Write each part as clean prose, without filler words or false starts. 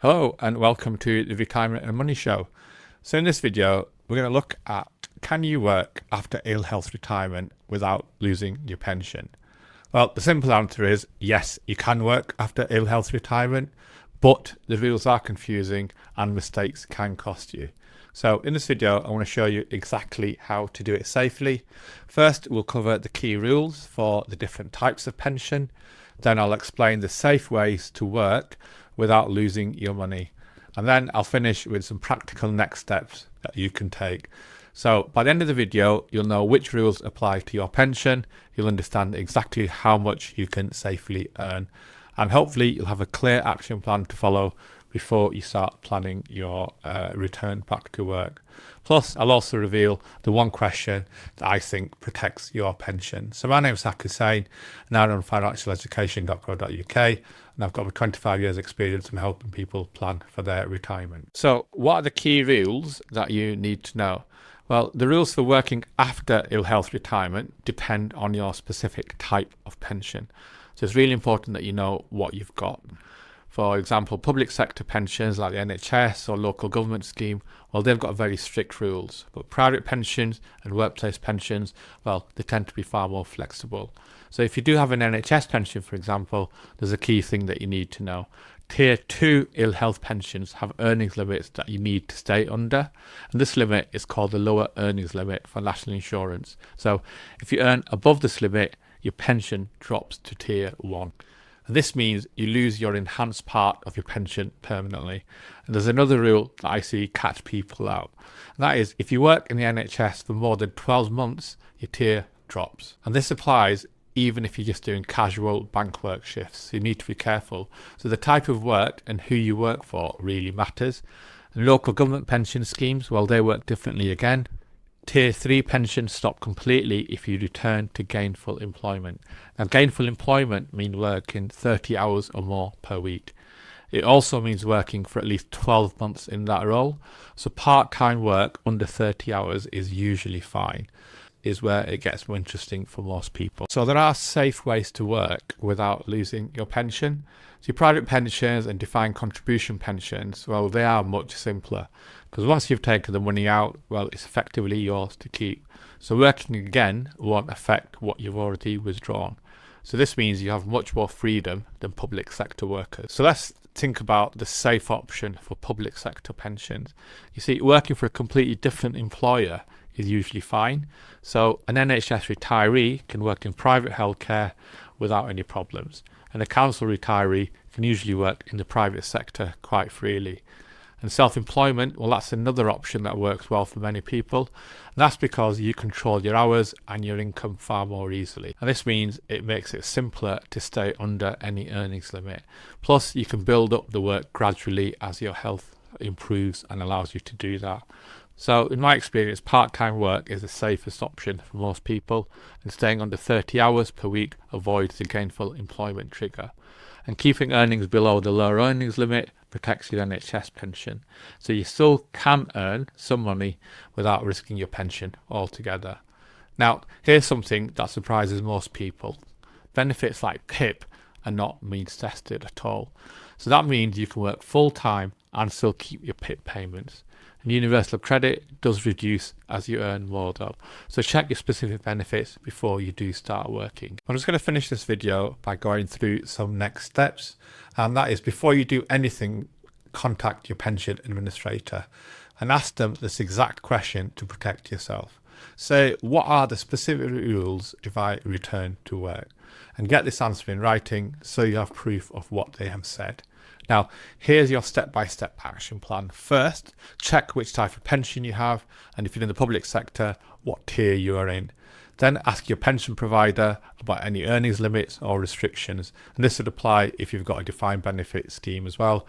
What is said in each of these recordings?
Hello and welcome to the Retirement and Money Show. So in this video, we're going to look at, can you work after ill health retirement without losing your pension? Well, the simple answer is yes, you can work after ill health retirement, but the rules are confusing and mistakes can cost you. So in this video, I want to show you exactly how to do it safely. First, we'll cover the key rules for the different types of pension. Then I'll explain the safe ways to work without losing your money. And then I'll finish with some practical next steps that you can take. So by the end of the video, you'll know which rules apply to your pension. You'll understand exactly how much you can safely earn. And hopefully you'll have a clear action plan to follow before you start planning your return back to work. Plus, I'll also reveal the one question that I think protects your pension. So my name is Zach Hussain, and I run financialeducation.co.uk, and I've got over 25 years experience in helping people plan for their retirement. So what are the key rules that you need to know? Well, the rules for working after ill health retirement depend on your specific type of pension. So it's really important that you know what you've got. For example, public sector pensions like the NHS or local government scheme, well, they've got very strict rules. But private pensions and workplace pensions, well, they tend to be far more flexible. So if you do have an NHS pension, for example, there's a key thing that you need to know. Tier 2 ill health pensions have earnings limits that you need to stay under. And this limit is called the lower earnings limit for national insurance. So if you earn above this limit, your pension drops to Tier 1. And this means you lose your enhanced part of your pension permanently. And there's another rule that I see catch people out. And that is, if you work in the NHS for more than 12 months, your tier drops. And this applies even if you're just doing casual bank work shifts. You need to be careful. So the type of work and who you work for really matters. And local government pension schemes, well, they work differently again. Tier 3 pensions stop completely if you return to gainful employment. Now, gainful employment means working 30 hours or more per week. It also means working for at least 12 months in that role. So part-time work under 30 hours is usually fine, is where it gets more interesting for most people. So there are safe ways to work without losing your pension. So your private pensions and defined contribution pensions, well, they are much simpler because once you've taken the money out, well, it's effectively yours to keep. So working again won't affect what you've already withdrawn. So this means you have much more freedom than public sector workers. So let's think about the safe option for public sector pensions. You see, working for a completely different employer is usually fine. So an NHS retiree can work in private healthcare without any problems. And a council retiree can usually work in the private sector quite freely. And self-employment, well, that's another option that works well for many people. And that's because you control your hours and your income far more easily. And this means it makes it simpler to stay under any earnings limit. Plus, you can build up the work gradually as your health improves and allows you to do that. So in my experience, part-time work is the safest option for most people, and staying under 30 hours per week avoids the gainful employment trigger. And keeping earnings below the lower earnings limit protects your NHS pension. So you still can earn some money without risking your pension altogether. Now, here's something that surprises most people. Benefits like PIP are not means tested at all. So that means you can work full-time and still keep your PIP payments. And universal credit does reduce as you earn more though. So check your specific benefits before you do start working. I'm just going to finish this video by going through some next steps. And that is, before you do anything, contact your pension administrator and ask them this exact question to protect yourself. Say, what are the specific rules if I return to work? And get this answer in writing so you have proof of what they have said. Now, here's your step-by-step action plan. First, check which type of pension you have, and if you're in the public sector, what tier you are in. Then ask your pension provider about any earnings limits or restrictions. And this would apply if you've got a defined benefit scheme as well,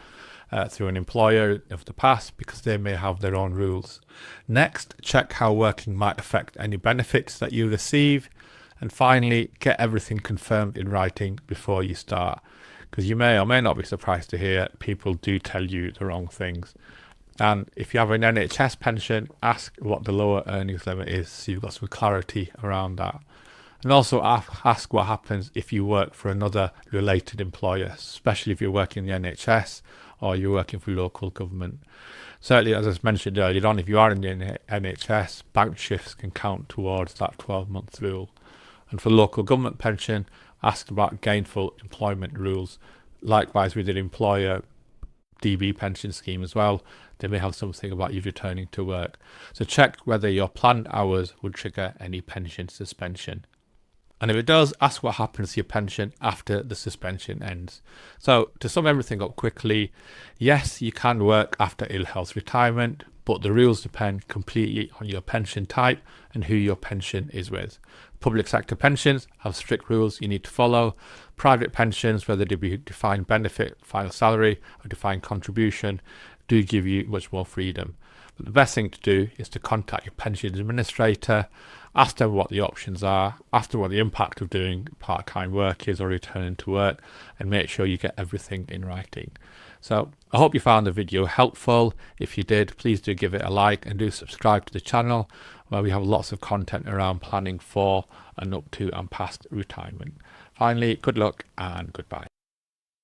through an employer of the past, because they may have their own rules. Next, check how working might affect any benefits that you receive. And finally, get everything confirmed in writing before you start, because you may or may not be surprised to hear people do tell you the wrong things. And if you have an NHS pension, ask what the lower earnings limit is so you've got some clarity around that. And also ask what happens if you work for another related employer, especially if you're working in the NHS or you're working for local government. Certainly, as I mentioned earlier on, if you are in the NHS, bank shifts can count towards that 12-month rule. And for local government pension, ask about gainful employment rules. Likewise with your employer DB pension scheme as well, they may have something about you returning to work. So check whether your planned hours would trigger any pension suspension. And if it does, ask what happens to your pension after the suspension ends. So to sum everything up quickly, yes, you can work after ill health retirement, but the rules depend completely on your pension type and who your pension is with. Public sector pensions have strict rules you need to follow. Private pensions, whether they be defined benefit, final salary, or defined contribution, do give you much more freedom. But the best thing to do is to contact your pension administrator, ask them what the options are, ask them what the impact of doing part-time work is or returning to work, and make sure you get everything in writing. So I hope you found the video helpful. If you did, please do give it a like and do subscribe to the channel, where we have lots of content around planning for and up to and past retirement. Finally, good luck and goodbye.